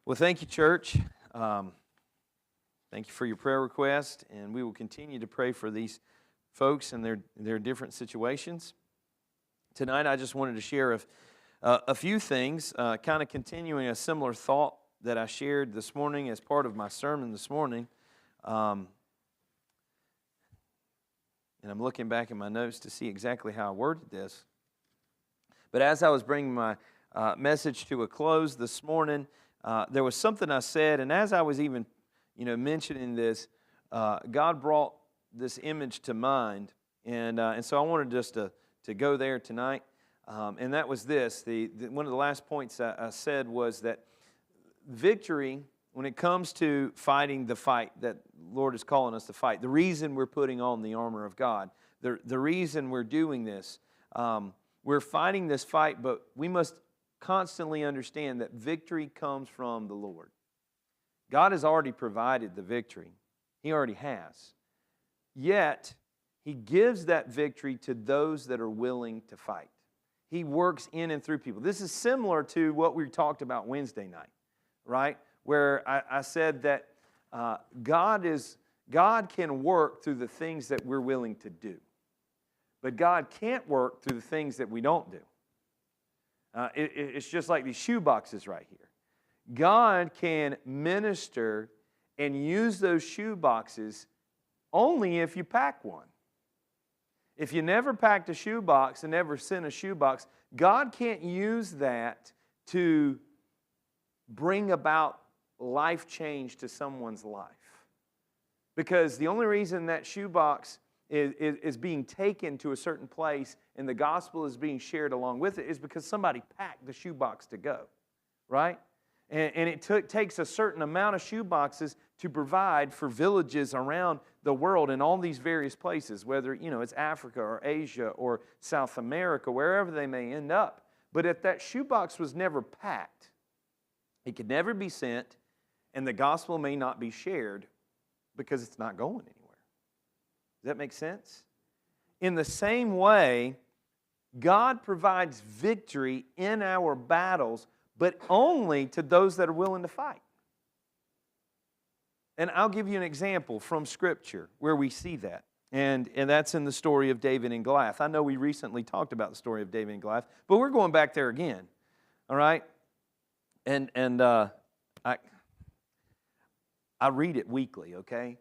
Well, thank you, church. Thank you for your prayer request, and we will continue to pray for these folks and their different situations. Tonight, I just wanted to share a few things, kind of continuing a similar thought that I shared this morning as part of my sermon this morning. And I'm looking back in my notes to see exactly how I worded this. But as I was bringing my message to a close this morning, there was something I said, and as I was even, mentioning this, God brought this image to mind, and so I wanted just to go there tonight, and that was this. One of the last points I said was that victory, when it comes to fighting the fight that Lord is calling us to fight, the reason we're putting on the armor of God, the reason we're doing this, we're fighting this fight, but we must constantly understand that victory comes from the Lord. God has already provided the victory. He already has. Yet, He gives that victory to those that are willing to fight. He works in and through people. This is similar to what we talked about Wednesday night, right? Where I said that God can work through the things that we're willing to do. But God can't work through the things that we don't do. It's just like these shoe boxes right here. God can minister and use those shoe boxes only if you pack one. If you never packed a shoe box and never sent a shoe box, God can't use that to bring about life change to someone's life. Because the only reason that shoe box is being taken to a certain place and the gospel is being shared along with it is because somebody packed the shoebox to go, right? And it takes a certain amount of shoe boxes to provide for villages around the world in all these various places, whether it's Africa or Asia or South America, wherever they may end up. But if that shoebox was never packed, it could never be sent, and the gospel may not be shared because it's not going anywhere. Does that make sense? In the same way, God provides victory in our battles, but only to those that are willing to fight. And I'll give you an example from Scripture where we see that. And that's in the story of David and Goliath. I know we recently talked about the story of David and Goliath, but we're going back there again. All right? And I read it weekly, okay?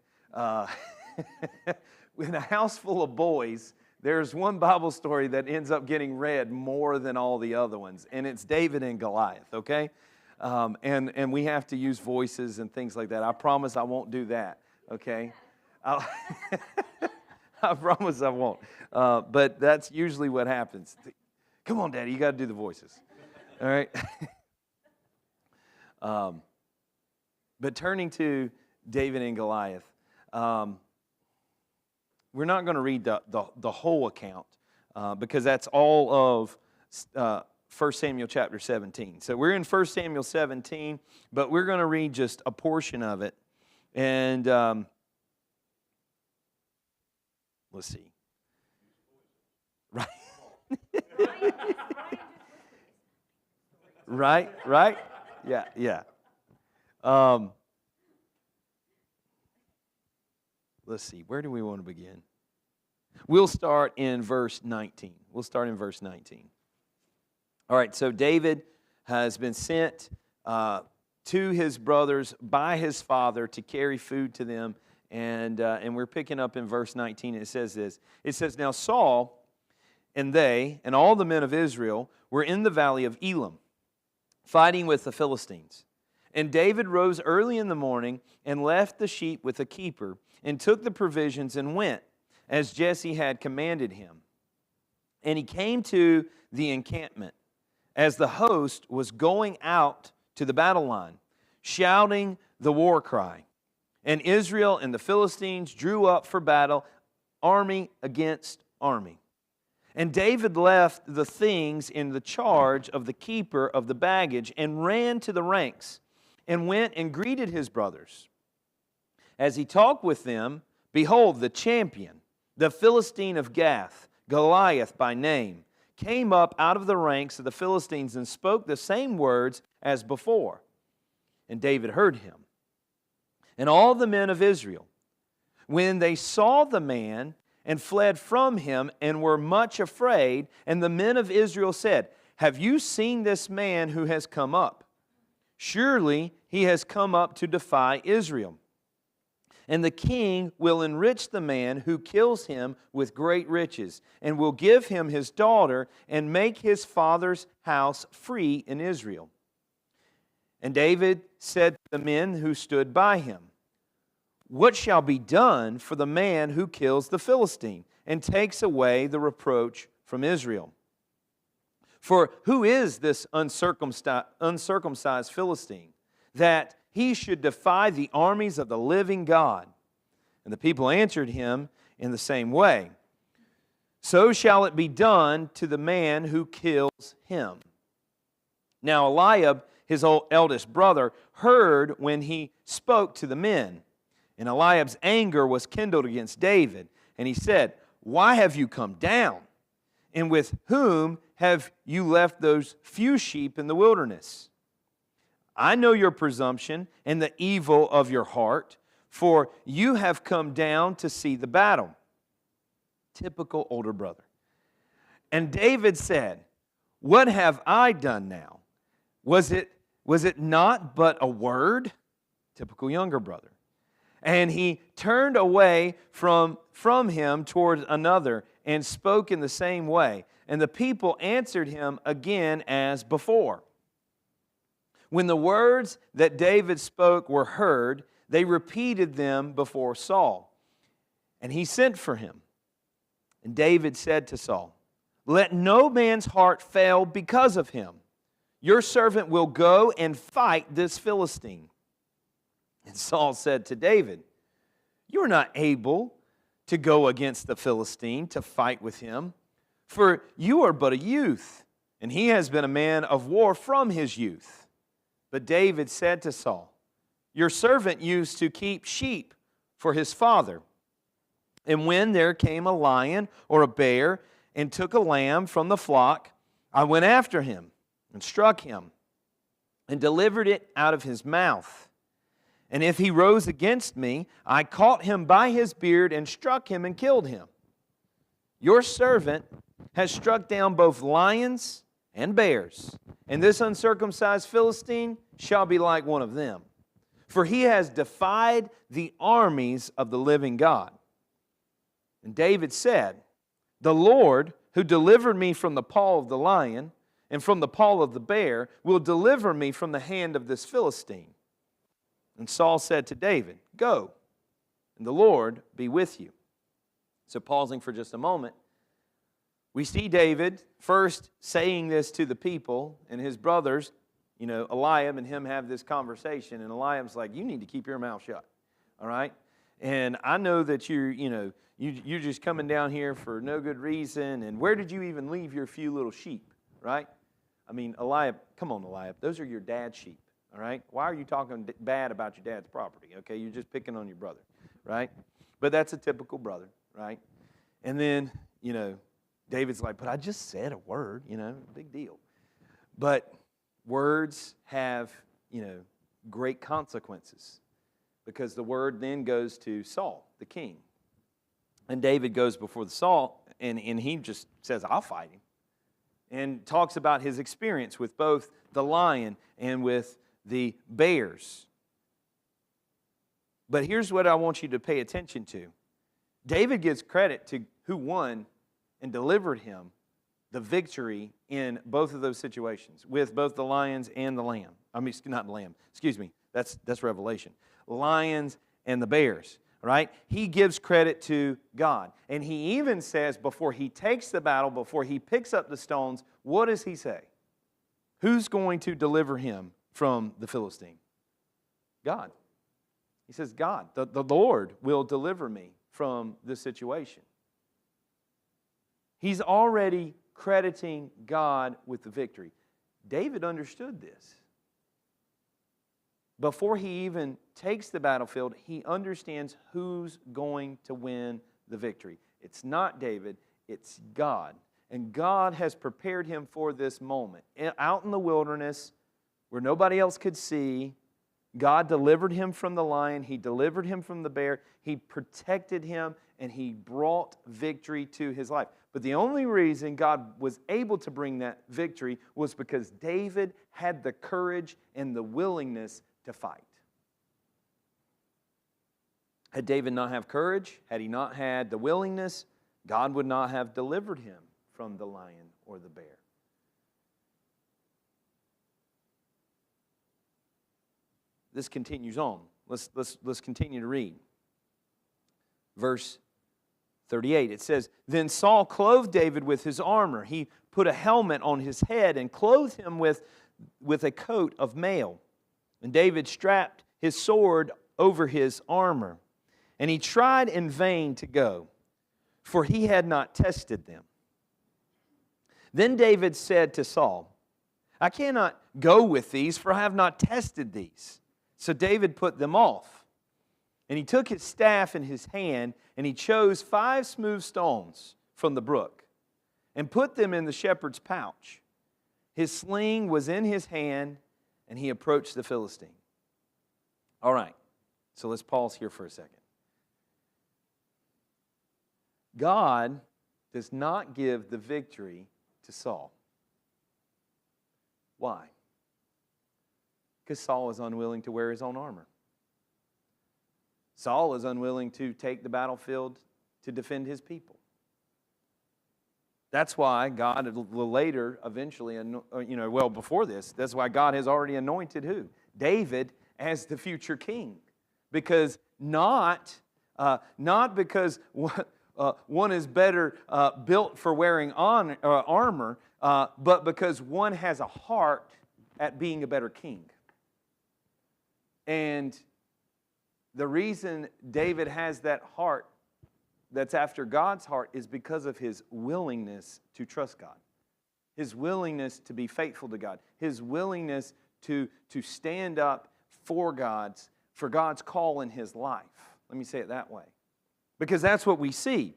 In a house full of boys, there's one Bible story that ends up getting read more than all the other ones, and it's David and Goliath, okay? And we have to use voices and things like that. I promise I won't do that, okay? I promise I won't. But that's usually what happens. Come on, Daddy, you got to do the voices, all right? But turning to David and Goliath, we're not going to read the whole account because that's all of 1 Samuel chapter 17. So we're in 1 Samuel 17, but we're going to read just a portion of it. And let's see. Right? Right? Yeah. Let's see, where do we want to begin? We'll start in verse 19. All right, so David has been sent to his brothers by his father to carry food to them, and we're picking up in verse 19. It says this. It says, "Now Saul and they and all the men of Israel were in the valley of Elam, fighting with the Philistines. And David rose early in the morning and left the sheep with a keeper, and took the provisions and went, as Jesse had commanded him. And he came to the encampment, as the host was going out to the battle line, shouting the war cry. And Israel and the Philistines drew up for battle, army against army. And David left the things in the charge of the keeper of the baggage, and ran to the ranks, and went and greeted his brothers. As he talked with them, behold, the champion, the Philistine of Gath, Goliath by name, came up out of the ranks of the Philistines and spoke the same words as before. And David heard him. And all the men of Israel, when they saw the man and fled from him and were much afraid, and the men of Israel said, have you seen this man who has come up? Surely he has come up to defy Israel. And the king will enrich the man who kills him with great riches, and will give him his daughter, and make his father's house free in Israel. And David said to the men who stood by him, what shall be done for the man who kills the Philistine and takes away the reproach from Israel? For who is this uncircumcised Philistine, that he should defy the armies of the living God? And the people answered him in the same way. So shall it be done to the man who kills him. Now Eliab, his eldest brother, heard when he spoke to the men. And Eliab's anger was kindled against David. And he said, why have you come down? And with whom have you left those few sheep in the wilderness? I know your presumption and the evil of your heart, for you have come down to see the battle. Typical older brother. And David said, what have I done now? Was it not but a word? Typical younger brother. And he turned away from him toward another and spoke in the same way. And the people answered him again as before. When the words that David spoke were heard, they repeated them before Saul. And he sent for him. And David said to Saul, let no man's heart fail because of him. Your servant will go and fight this Philistine. And Saul said to David, you are not able to go against the Philistine to fight with him, for you are but a youth, and he has been a man of war from his youth. But David said to Saul, your servant used to keep sheep for his father. And when there came a lion or a bear and took a lamb from the flock, I went after him and struck him and delivered it out of his mouth. And if he rose against me, I caught him by his beard and struck him and killed him. Your servant has struck down both lions and bears, and this uncircumcised Philistine shall be like one of them. For he has defied the armies of the living God. And David said, the Lord, who delivered me from the paw of the lion and from the paw of the bear, will deliver me from the hand of this Philistine. And Saul said to David, go, and the Lord be with you. So pausing for just a moment, we see David first saying this to the people, and his brothers, Eliab and him have this conversation, and Eliab's like, you need to keep your mouth shut, all right? And I know that you're just coming down here for no good reason, and where did you even leave your few little sheep, right? I mean, Eliab, come on, Eliab, those are your dad's sheep. All right? Why are you talking bad about your dad's property? Okay, you're just picking on your brother, right? But that's a typical brother, right? And then, David's like, but I just said a word, big deal. But words have, great consequences because the word then goes to Saul, the king. And David goes before the Saul, and he just says, I'll fight him. And talks about his experience with both the lion and with the bears. But here's what I want you to pay attention to. David gives credit to who won and delivered him the victory in both of those situations, with both the lions and the lamb. I mean, not the lamb. Excuse me. That's Revelation. Lions and the bears, right? He gives credit to God. And he even says before he takes the battle, before he picks up the stones, what does he say? Who's going to deliver him from the Philistine? God. He says, God, the Lord will deliver me from this situation. He's already crediting God with the victory. David understood this. Before he even takes the battlefield, he understands who's going to win the victory. It's not David, it's God. And God has prepared him for this moment. Out in the wilderness, where nobody else could see, God delivered him from the lion. He delivered him from the bear. He protected him, and he brought victory to his life. But the only reason God was able to bring that victory was because David had the courage and the willingness to fight. Had David not have courage, had he not had the willingness, God would not have delivered him from the lion or the bear. This continues on. Let's continue to read. Verse 38, it says, Then Saul clothed David with his armor. He put a helmet on his head and clothed him with a coat of mail. And David strapped his sword over his armor. And he tried in vain to go, for he had not tested them. Then David said to Saul, I cannot go with these, for I have not tested these. So David put them off. And he took his staff in his hand, and he chose 5 smooth stones from the brook, and put them in the shepherd's pouch. His sling was in his hand, and he approached the Philistine. All right, so let's pause here for a second. God does not give the victory to Saul. Why? Because Saul is unwilling to wear his own armor. Saul is unwilling to take the battlefield to defend his people. That's why God will later, eventually, before this, that's why God has already anointed who? David as the future king. Because not because one is better built for wearing armor, but because one has a heart at being a better king. And the reason David has that heart that's after God's heart is because of his willingness to trust God. His willingness to be faithful to God. His willingness to stand up for God's call in his life. Let me say it that way. Because that's what we see.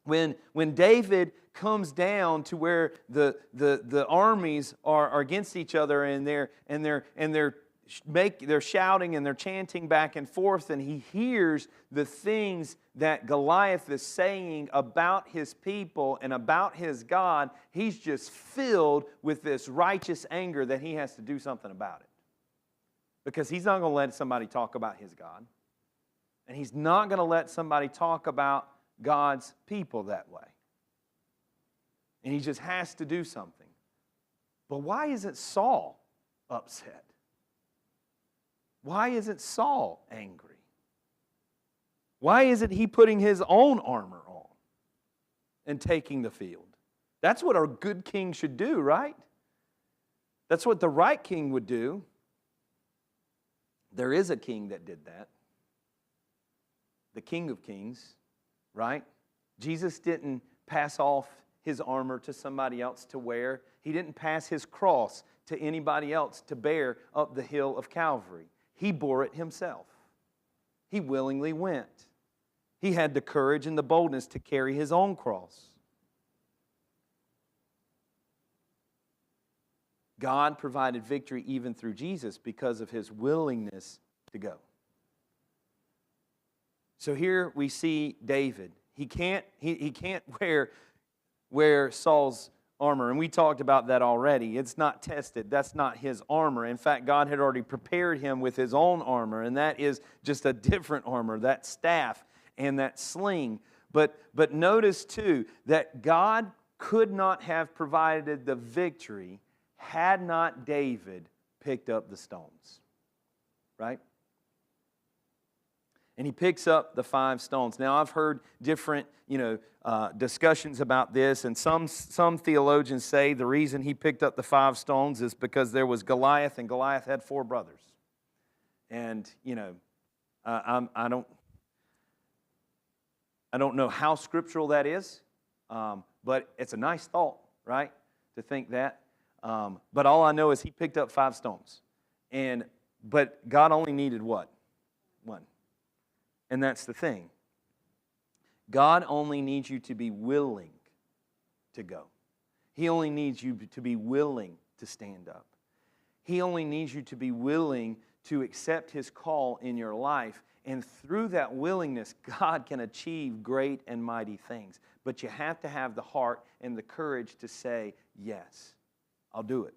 When David comes down to where the armies are against each other and they're shouting and they're chanting back and forth, and he hears the things that Goliath is saying about his people and about his God, he's just filled with this righteous anger that he has to do something about it. Because he's not going to let somebody talk about his God. And he's not going to let somebody talk about God's people that way. And he just has to do something. But why isn't Saul upset? Why isn't Saul angry? Why isn't he putting his own armor on and taking the field? That's what our good king should do, right? That's what the right king would do. There is a king that did that. The King of Kings, right? Jesus didn't pass off his armor to somebody else to wear. He didn't pass his cross to anybody else to bear up the hill of Calvary. He bore it himself. He willingly went. He had the courage and the boldness to carry his own cross. God provided victory even through Jesus because of his willingness to go. So here we see David. He can't wear Saul's armor, and we talked about that already. It's not tested. That's not his armor. In fact, God had already prepared him with his own armor, and that is just a different armor, that staff and that sling. But notice too that God could not have provided the victory had not David picked up the stones. Right? And he picks up the 5 stones. Now, I've heard different, discussions about this, and some theologians say the reason he picked up the 5 stones is because there was Goliath, and Goliath had 4 brothers. And, I don't know how scriptural that is, but it's a nice thought, right, to think that. But all I know is he picked up 5 stones. But God only needed what? 1. And that's the thing. God only needs you to be willing to go. He only needs you to be willing to stand up. He only needs you to be willing to accept His call in your life. And through that willingness, God can achieve great and mighty things. But you have to have the heart and the courage to say, yes, I'll do it.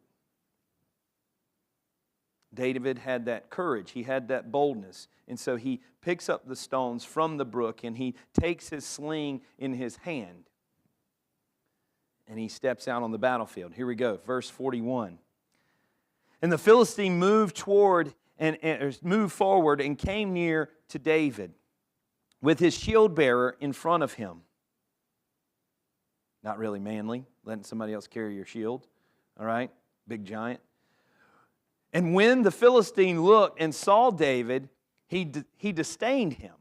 David had that courage. He had that boldness. And so he picks up the stones from the brook and he takes his sling in his hand. And he steps out on the battlefield. Here we go, verse 41. And the Philistine moved forward and came near to David with his shield bearer in front of him. Not really manly, letting somebody else carry your shield. All right, big giant. And when the Philistine looked and saw David, he disdained him,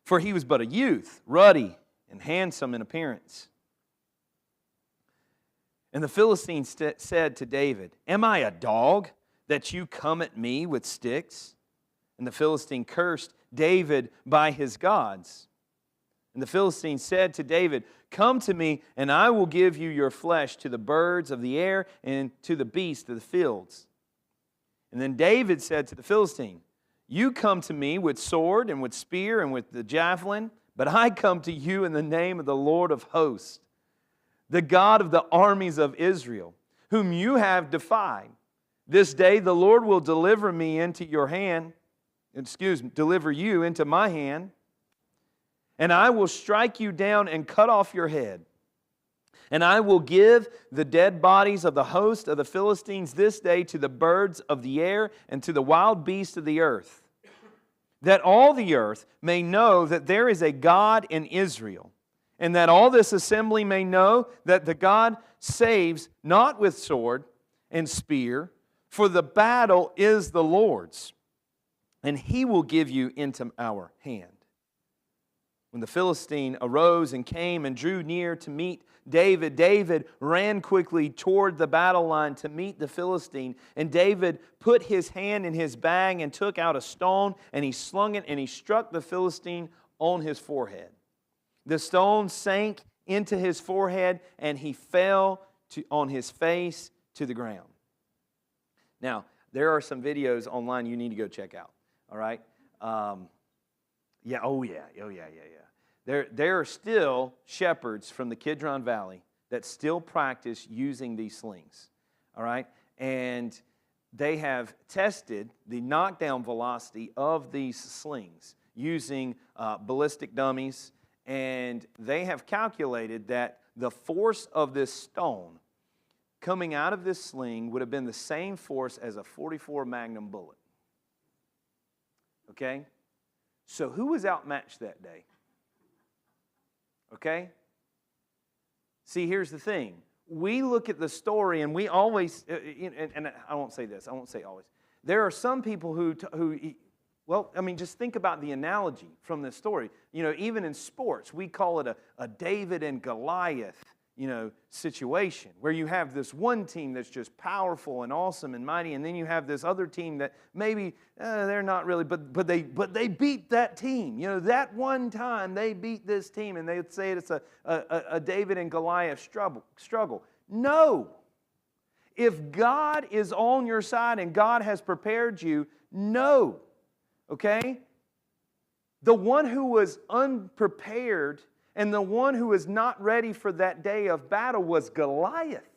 for he was but a youth, ruddy and handsome in appearance. And the Philistine said to David, "Am I a dog that you come at me with sticks?" And the Philistine cursed David by his gods. And the Philistine said to David, "Come to me, and I will give you your flesh to the birds of the air and to the beasts of the fields." And then David said to the Philistine, "You come to me with sword and with spear and with the javelin, but I come to you in the name of the Lord of hosts, the God of the armies of Israel, whom you have defied. This day the Lord will deliver me into your hand, deliver you into my hand, and I will strike you down and cut off your head. And I will give the dead bodies of the host of the Philistines this day to the birds of the air and to the wild beasts of the earth, that all the earth may know that there is a God in Israel, and that all this assembly may know that the God saves not with sword and spear, for the battle is the Lord's, and He will give you into our hand." When the Philistine arose and came and drew near to meet David, David ran quickly toward the battle line to meet the Philistine. And David put his hand in his bag and took out a stone, and he slung it, and he struck the Philistine on his forehead. The stone sank into his forehead, and he fell on his face to the ground. Now, there are some videos online you need to go check out, all right? There are still shepherds from the Kidron Valley that still practice using these slings, all right? And they have tested the knockdown velocity of these slings using ballistic dummies, and they have calculated that the force of this stone coming out of this sling would have been the same force as a .44 Magnum bullet, okay? So who was outmatched that day? Okay? See, here's the thing. We look at the story and we always, and I won't say this, I won't say always. There are some people who just think about the analogy from this story. You know, even in sports, we call it a David and Goliath, situation where you have this one team that's just powerful and awesome and mighty, and then you have this other team that maybe they're not really, but they beat that team. That one time they beat this team, and they would say it's a David and Goliath struggle. No. If God is on your side and God has prepared you, no. Okay? The one who was unprepared and the one who was not ready for that day of battle was Goliath.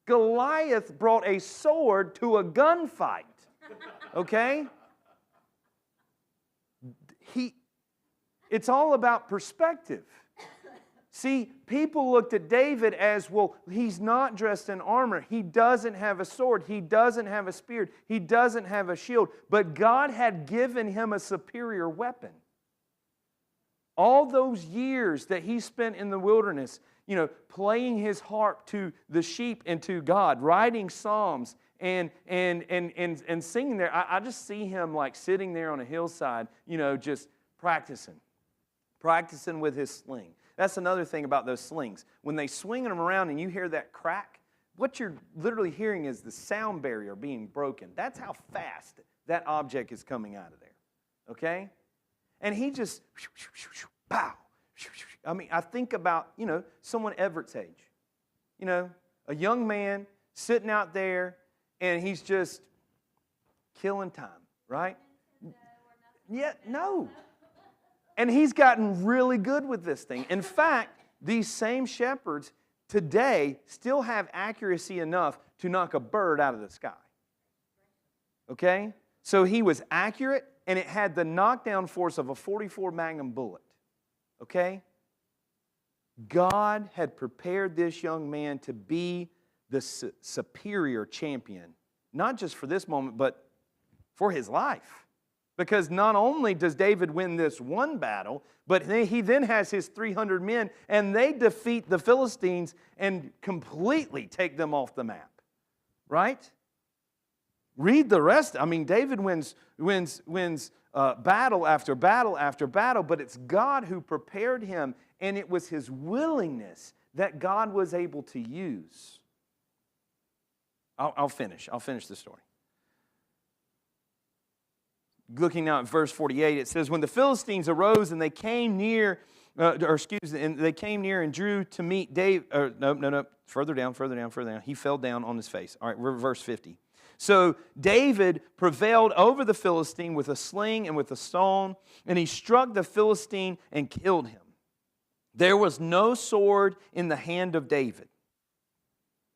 Goliath brought a sword to a gunfight. Okay? It's all about perspective. See, people looked at David as, well, he's not dressed in armor. He doesn't have a sword. He doesn't have a spear. He doesn't have a shield. But God had given him a superior weapon. All those years that he spent in the wilderness, playing his harp to the sheep and to God, writing psalms and singing there. I just see him like sitting there on a hillside, just practicing with his sling. That's another thing about those slings. When they swing them around and you hear that crack, what you're literally hearing is the sound barrier being broken. That's how fast that object is coming out of there. Okay? And he just, pow. I mean, I think about, someone Everett's age. A young man sitting out there, and he's just killing time. right? Yeah, no. And he's gotten really good with this thing. In fact, these same shepherds today still have accuracy enough to knock a bird out of the sky. Okay? So he was accurate, and it had the knockdown force of a .44 Magnum bullet. Okay? God had prepared this young man to be the superior champion, not just for this moment, but for his life. Because not only does David win this one battle, but he then has his 300 men, and they defeat the Philistines and completely take them off the map. Right? Read the rest. I mean, David wins battle after battle after battle, but it's God who prepared him, and it was his willingness that God was able to use. I'll finish the story. Looking now at verse 48, it says, when the Philistines arose and they came near, they came near and drew to meet David. Further down. He fell down on his face. All right, verse 50. So David prevailed over the Philistine with a sling and with a stone, and he struck the Philistine and killed him. There was no sword in the hand of David.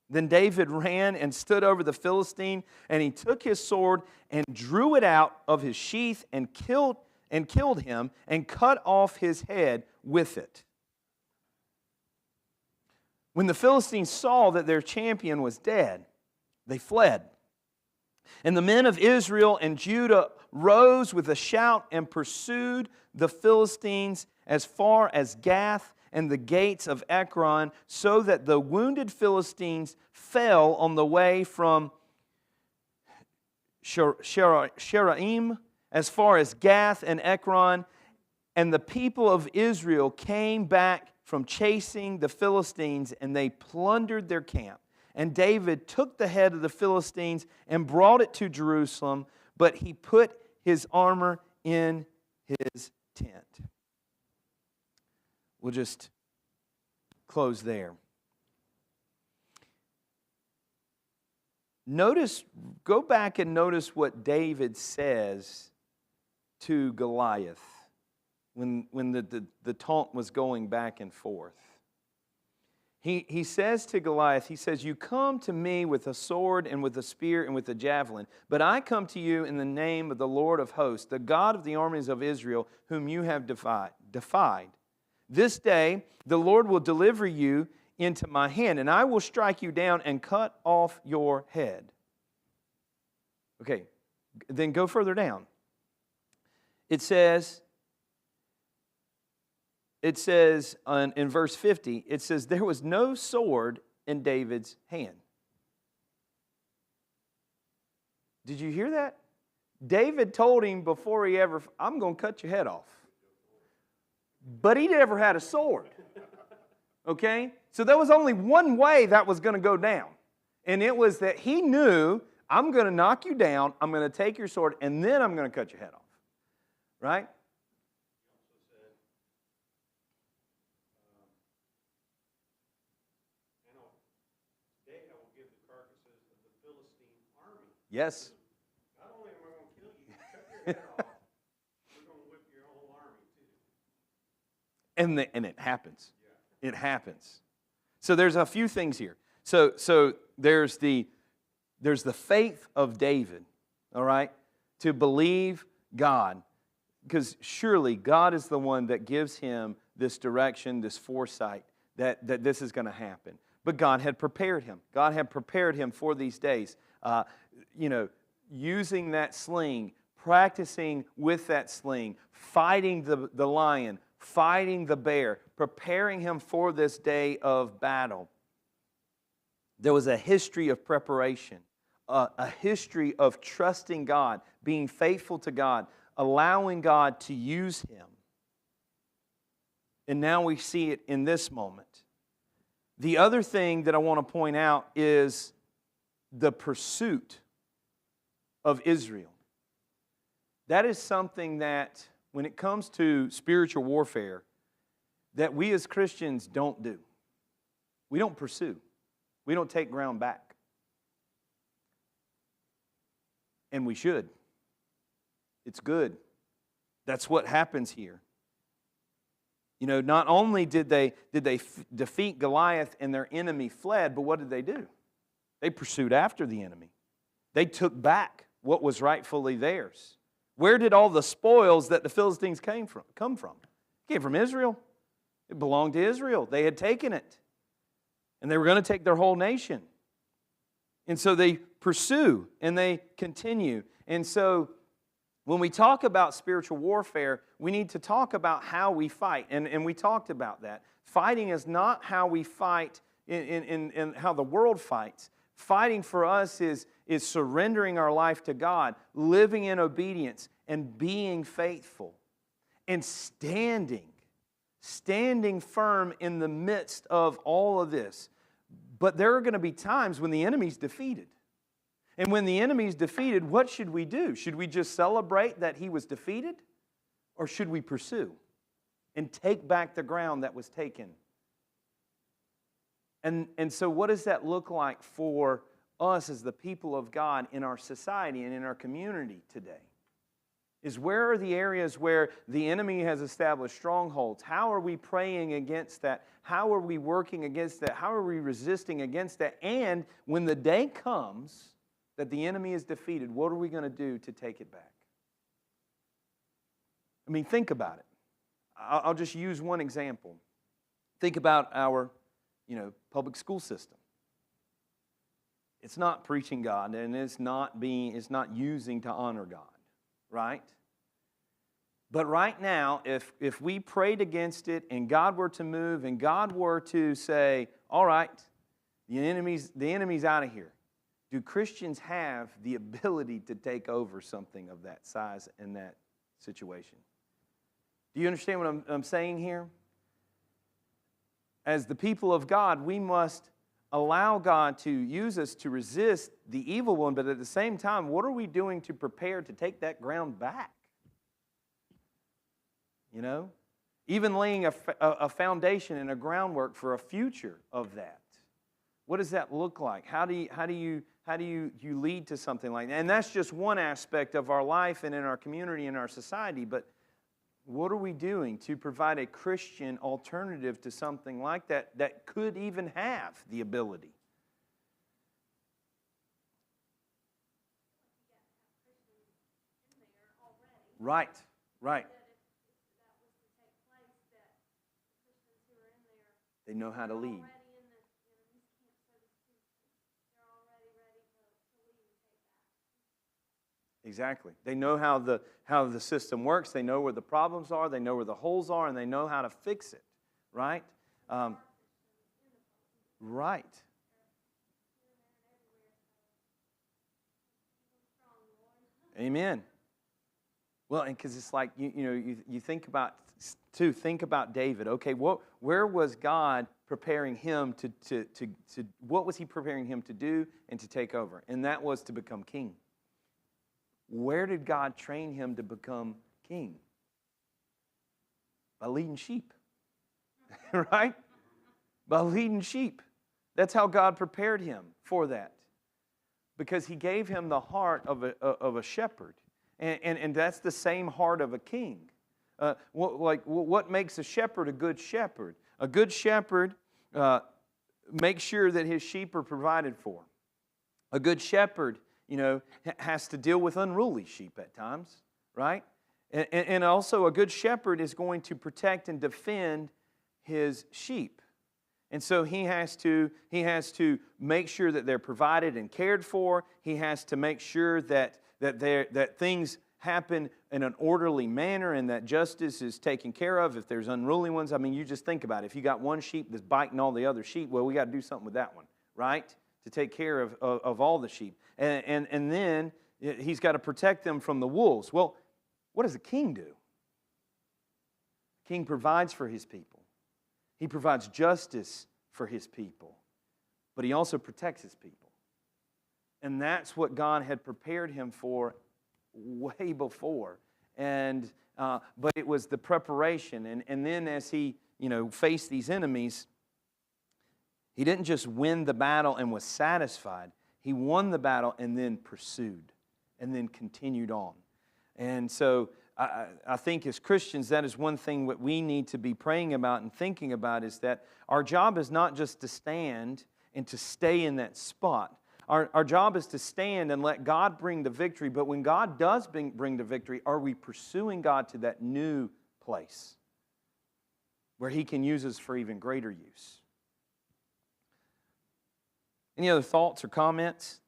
Then David ran and stood over the Philistine, and he took his sword and drew it out of his sheath and killed him and cut off his head with it. When the Philistines saw that their champion was dead, they fled. And the men of Israel and Judah rose with a shout and pursued the Philistines as far as Gath and the gates of Ekron, so that the wounded Philistines fell on the way from Sheraim as far as Gath and Ekron. And the people of Israel came back from chasing the Philistines, and they plundered their camp. And David took the head of the Philistines and brought it to Jerusalem, but he put his armor in his tent. We'll just close there. Go back and notice what David says to Goliath when the taunt was going back and forth. He says to Goliath, he says, you come to me with a sword and with a spear and with a javelin, but I come to you in the name of the Lord of hosts, the God of the armies of Israel, whom you have defied. This day the Lord will deliver you into my hand, and I will strike you down and cut off your head. Okay, then go further down. It says in verse 50, it says, there was no sword in David's hand. Did you hear that? David told him before I'm going to cut your head off. But he never had a sword. Okay? So there was only one way that was going to go down. And it was that he knew, I'm going to knock you down, I'm going to take your sword, and then I'm going to cut your head off. Right? Yes. Not only am I going to kill you, cut your head off, we're going to whip your whole army too. And it happens. Yeah. It happens. So there's a few things here. So there's the faith of David, all right, to believe God, because surely God is the one that gives him this direction, this foresight that this is going to happen. But God had prepared him. God had prepared him for these days. Using that sling, practicing with that sling, fighting the lion, fighting the bear, preparing him for this day of battle. There was a history of preparation, a history of trusting God, being faithful to God, allowing God to use him. And now we see it in this moment. The other thing that I want to point out is the pursuit of Israel. That is something that, when it comes to spiritual warfare, that we as Christians don't do. We don't pursue. We don't take ground back. And we should. It's good. That's what happens here. You know, not only did they defeat Goliath and their enemy fled, but what did they do? They pursued after the enemy. They took back what was rightfully theirs. Where did all the spoils that the Philistines come from? It came from Israel. It belonged to Israel. They had taken it. And they were going to take their whole nation. And so they pursue and they continue. And so when we talk about spiritual warfare, we need to talk about how we fight. And we talked about that. Fighting is not how we fight in how the world fights. Fighting for us is surrendering our life to God, living in obedience, and being faithful, and standing firm in the midst of all of this. But there are going to be times when the enemy's defeated. And when the enemy's defeated, what should we do? Should we just celebrate that he was defeated? Or should we pursue and take back the ground that was taken? And so what does that look like for us as the people of God in our society and in our community today? Is where are the areas where the enemy has established strongholds? How are we praying against that? How are we working against that? How are we resisting against that? And when the day comes that the enemy is defeated, what are we going to do to take it back? I mean, think about it. I'll just use one example. Think about our, public school system. It's not preaching God, and it's not using to honor God, right? But right now, if we prayed against it and God were to move and God were to say, all right, the enemy's out of here, do Christians have the ability to take over something of that size in that situation? Do you understand what I'm saying here? As the people of God, we must allow God to use us to resist the evil one, but at the same time, what are we doing to prepare to take that ground back? Even laying a foundation and a groundwork for a future of that. What does that look like? How do you lead to something like that? And that's just one aspect of our life and in our community and our society, but what are we doing to provide a Christian alternative to something like that that could even have the ability? Right. They know how to lead. Exactly. They know how the system works. They know where the problems are. They know where the holes are, and they know how to fix it. Right? Right. Amen. Well, and because it's like you think about David. Okay, where was God preparing him to what was He preparing him to do and to take over? And that was to become king. Where did God train him to become king? By leading sheep. Right? By leading sheep. That's how God prepared him for that. Because He gave him the heart of a shepherd. And that's the same heart of a king. What makes a shepherd a good shepherd? A good shepherd makes sure that his sheep are provided for. A good shepherd has to deal with unruly sheep at times, right? And also a good shepherd is going to protect and defend his sheep. And so he has to make sure that they're provided and cared for. He has to make sure that things happen in an orderly manner and that justice is taken care of. If there's unruly ones, I mean, you just think about it. If you got one sheep that's biting all the other sheep, well, we got to do something with that one, right? To take care of all the sheep. And then he's got to protect them from the wolves. Well, what does a king do? A king provides for his people. He provides justice for his people. But he also protects his people. And that's what God had prepared him for way before. But it was the preparation. And then as he faced these enemies, he didn't just win the battle and was satisfied. He won the battle and then pursued and then continued on. And so I think as Christians, that is one thing that we need to be praying about and thinking about, is that our job is not just to stand and to stay in that spot. Our job is to stand and let God bring the victory. But when God does bring the victory, are we pursuing God to that new place where He can use us for even greater use? Any other thoughts or comments?